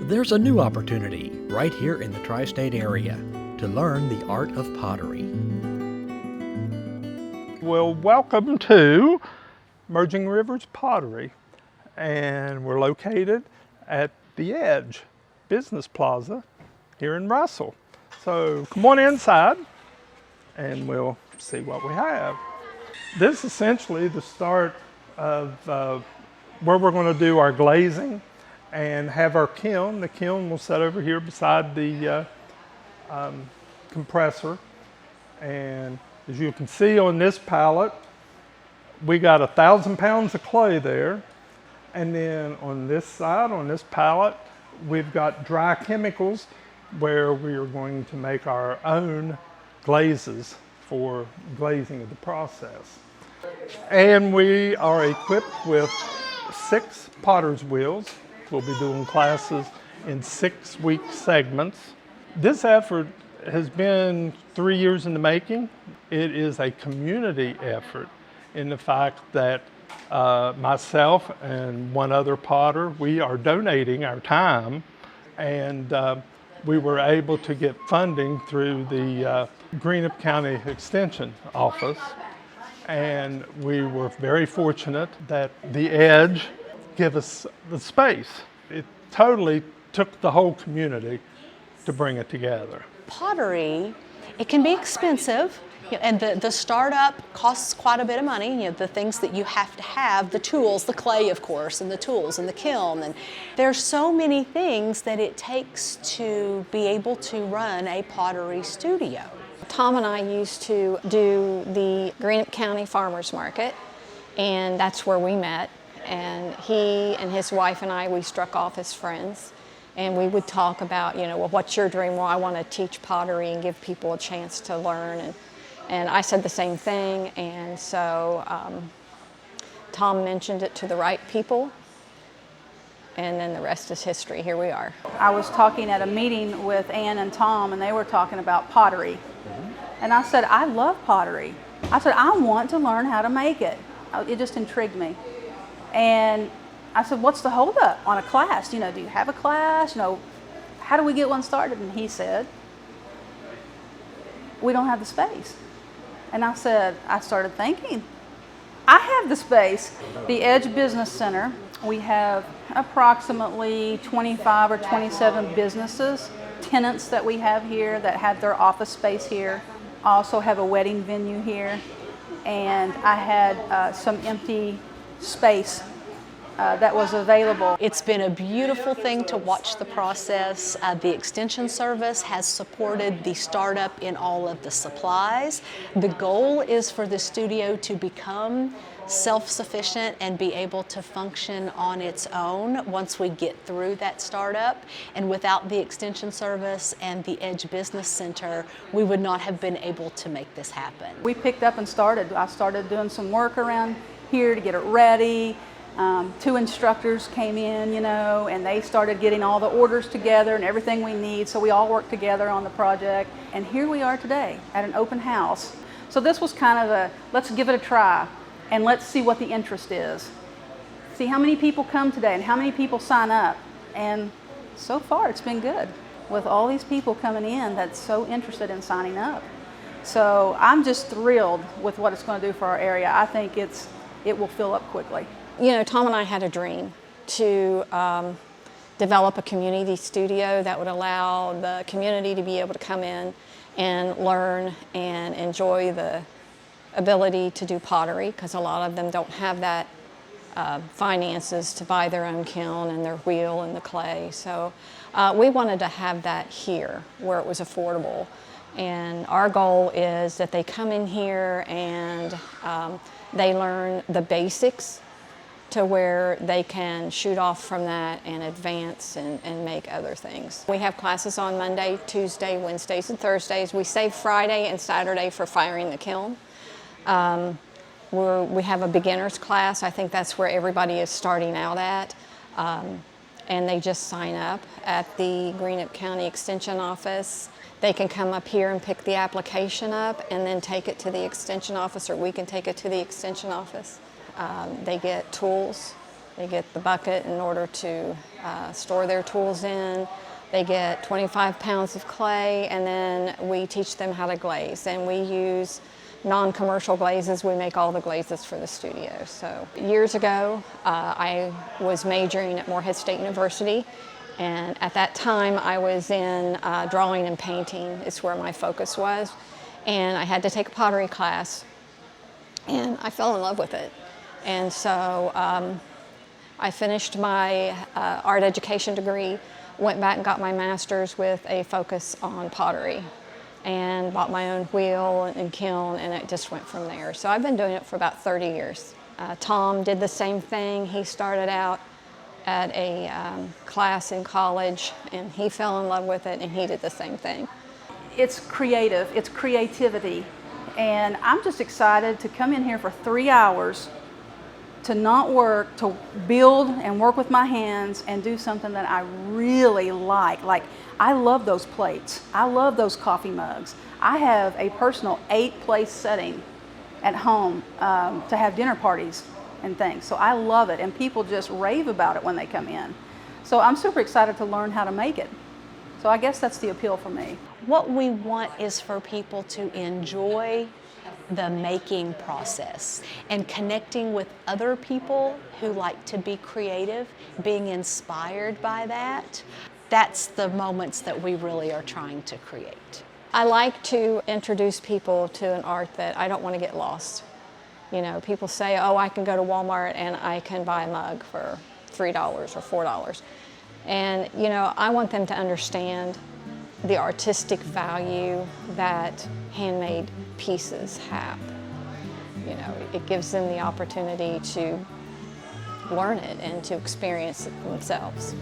There's a new opportunity right here in the tri-state area to learn the art of pottery. Well, welcome to Merging Rivers Pottery, and we're located at the Edge Business Plaza here in Russell. So come on inside and we'll see what we have. This is essentially the start of where we're going to do our glazing and have our kiln. The kiln will sit over here beside the compressor. And as you can see on this pallet, we got 1,000 pounds of clay there. And then on this side, on this pallet, we've got dry chemicals where we are going to make our own glazes for glazing of the process. And we are equipped with 6 potter's wheels. We'll be doing classes in 6-week segments. This effort has been 3 years in the making. It is a community effort in the fact that myself and one other potter, we are donating our time, and we were able to get funding through the Greenup County Extension Office. And we were very fortunate that the Edge give us the space. It totally took the whole community to bring it together. Pottery, it can be expensive, and the startup costs quite a bit of money. The things that you have to have, the tools, the clay, of course, and the tools and the kiln. And there's so many things that it takes to be able to run a pottery studio. Tom and I used to do the Greenup County Farmers Market, and that's where we met. And he and his wife and I, we struck off as friends. And we would talk about, well, what's your dream? Well, I want to teach pottery and give people a chance to learn. And I said the same thing. And so Tom mentioned it to the right people. And then the rest is history. Here we are. I was talking at a meeting with Ann and Tom, and they were talking about pottery. And I said, I love pottery. I said, I want to learn how to make it. It just intrigued me. And I said, what's the holdup on a class? Do you have a class? How do we get one started? And he said, we don't have the space. And I started thinking, I have the space. The Edge Business Center, we have approximately 25 or 27 businesses, tenants that we have here that have their office space here. I also have a wedding venue here. And I had some empty space that was available. It's been a beautiful thing to watch the process. The Extension Service has supported the startup in all of the supplies. The goal is for the studio to become self-sufficient and be able to function on its own once we get through that startup. And without the Extension Service and the Edge Business Center, we would not have been able to make this happen. We picked up and started. I started doing some work around here to get it ready. 2 instructors came in, and they started getting all the orders together and everything we need. So we all worked together on the project. And here we are today at an open house. So this was kind of let's give it a try and let's see what the interest is. See how many people come today and how many people sign up. And so far it's been good with all these people coming in that's so interested in signing up. So I'm just thrilled with what it's going to do for our area. I think it will fill up quickly. Tom and I had a dream to develop a community studio that would allow the community to be able to come in and learn and enjoy the ability to do pottery, because a lot of them don't have that finances to buy their own kiln and their wheel and the clay. So we wanted to have that here where it was affordable. And our goal is that they come in here and they learn the basics to where they can shoot off from that and advance and make other things. We have classes on Monday, Tuesday, Wednesdays, and Thursdays. We save Friday and Saturday for firing the kiln. We have a beginner's class. I think that's where everybody is starting out at. And they just sign up at the Greenup County Extension Office. They can come up here and pick the application up and then take it to the Extension Office, or we can take it to the Extension Office. They get tools They get the bucket in order to store their tools in. They get 25 pounds of clay, and then we teach them how to glaze. And we use non-commercial glazes. We make all the glazes for the studio. So years ago, I was majoring at Morehead State University, and at that time I was in drawing and painting. It's where my focus was. And I had to take a pottery class, and I fell in love with it. And so I finished my art education degree, went back and got my master's with a focus on pottery, and bought my own wheel and kiln, and it just went from there. So I've been doing it for about 30 years. Tom did the same thing. He started out at a class in college, and he fell in love with it, and he did the same thing. It's creative, it's creativity, and I'm just excited to come in here for 3 hours to not work, to build and work with my hands and do something that I really like. Like, I love those plates. I love those coffee mugs. I have a personal 8-place setting at home to have dinner parties and things. So I love it, and people just rave about it when they come in. So I'm super excited to learn how to make it. So I guess that's the appeal for me. What we want is for people to enjoy the making process and connecting with other people who like to be creative, being inspired by that. That's the moments that we really are trying to create. I like to introduce people to an art that I don't want to get lost. You know, people say, oh, I can go to Walmart and I can buy a mug for $3 or $4. And, you know, I want them to understand the artistic value that handmade pieces have. You know, it gives them the opportunity to learn it and to experience it themselves.